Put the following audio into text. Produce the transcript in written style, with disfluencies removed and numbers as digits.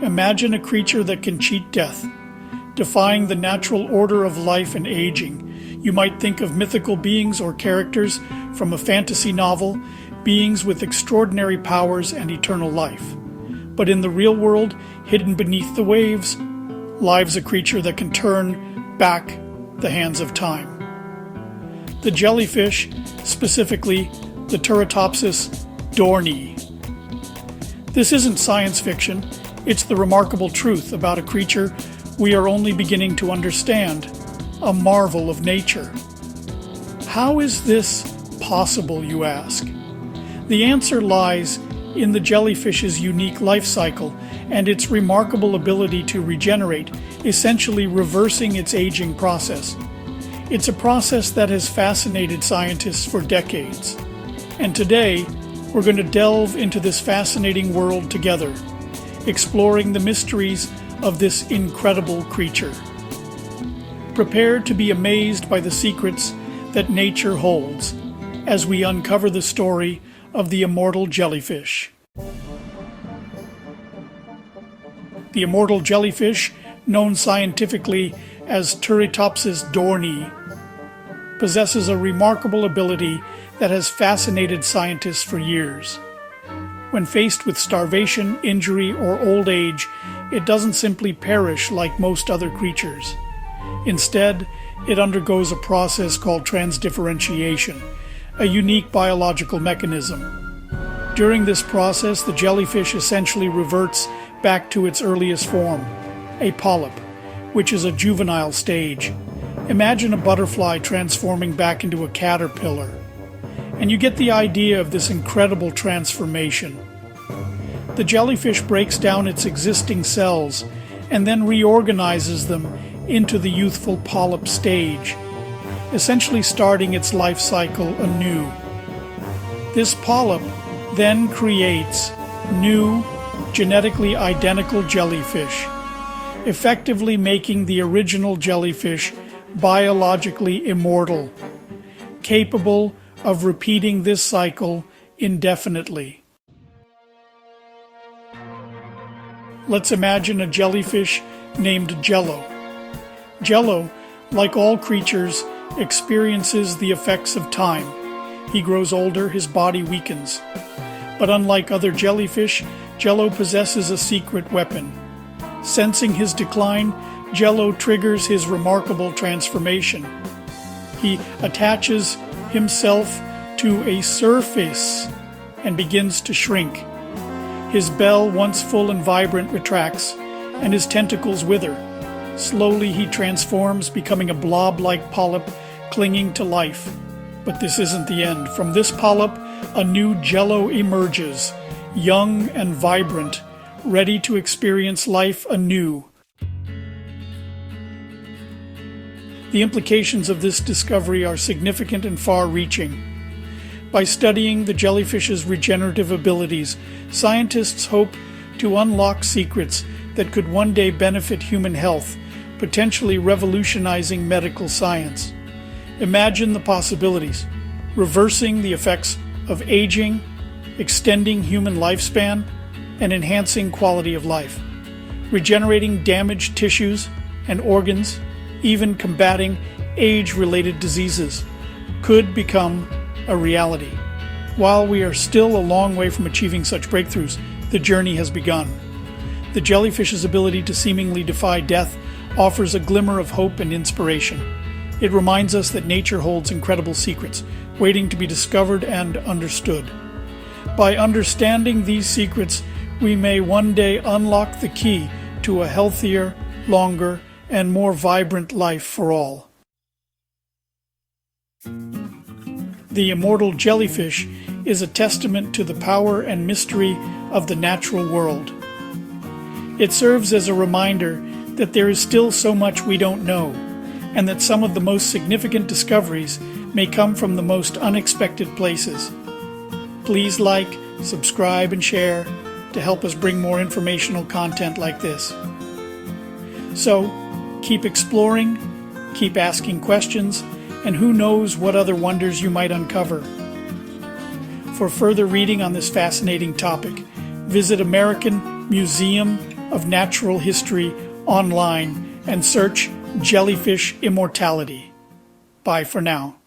Imagine a creature that can cheat death, defying the natural order of life and aging. You might think of mythical beings or characters from a fantasy novel, beings with extraordinary powers and eternal life. But in the real world, hidden beneath the waves, lives a creature that can turn back the hands of time. The jellyfish, specifically the Turritopsis dohrnii. This isn't science fiction, it's the remarkable truth about a creature we are only beginning to understand, a marvel of nature. How is this possible, you ask? The answer lies in the jellyfish's unique life cycle and its remarkable ability to regenerate, essentially reversing its aging process. It's a process that has fascinated scientists for decades. And today, we're going to delve into this fascinating world together, exploring the mysteries of this incredible creature. Prepare to be amazed by the secrets that nature holds as we uncover the story of the immortal jellyfish. The immortal jellyfish, known scientifically as Turritopsis dohrnii, possesses a remarkable ability that has fascinated scientists for years. When faced with starvation, injury, or old age, it doesn't simply perish like most other creatures. Instead, it undergoes a process called transdifferentiation, a unique biological mechanism. During this process, the jellyfish essentially reverts back to its earliest form, a polyp, which is a juvenile stage. Imagine a butterfly transforming back into a caterpillar, and you get the idea of this incredible transformation. The jellyfish breaks down its existing cells and then reorganizes them into the youthful polyp stage, essentially starting its life cycle anew. This polyp then creates new, genetically identical jellyfish, effectively making the original jellyfish biologically immortal, capable of repeating this cycle indefinitely. Let's imagine a jellyfish named Jello. Jello, like all creatures, experiences the effects of time. He grows older, his body weakens. But unlike other jellyfish, Jello possesses a secret weapon. Sensing his decline, Jello triggers his remarkable transformation. He attaches himself to a surface and begins to shrink. His bell, once full and vibrant, retracts, and his tentacles wither. Slowly he transforms, becoming a blob-like polyp clinging to life. But this isn't the end. From this polyp, a new Jello emerges, young and vibrant, ready to experience life anew. The implications of this discovery are significant and far-reaching. By studying the jellyfish's regenerative abilities, scientists hope to unlock secrets that could one day benefit human health, potentially revolutionizing medical science. Imagine the possibilities: reversing the effects of aging, extending human lifespan, and enhancing quality of life, regenerating damaged tissues and organs, even combating age-related diseases, could become a reality. While we are still a long way from achieving such breakthroughs, the journey has begun. The jellyfish's ability to seemingly defy death offers a glimmer of hope and inspiration. It reminds us that nature holds incredible secrets, waiting to be discovered and understood. By understanding these secrets, we may one day unlock the key to a healthier, longer, and more vibrant life for all. The immortal jellyfish is a testament to the power and mystery of the natural world. It serves as a reminder that there is still so much we don't know, and that some of the most significant discoveries may come from the most unexpected places. Please like, subscribe, and share to help us bring more informational content like this. So, keep exploring, keep asking questions, and who knows what other wonders you might uncover. For further reading on this fascinating topic, visit AmericanMuseum.org. of natural history online and search Jellyfish Immortality. Bye for now.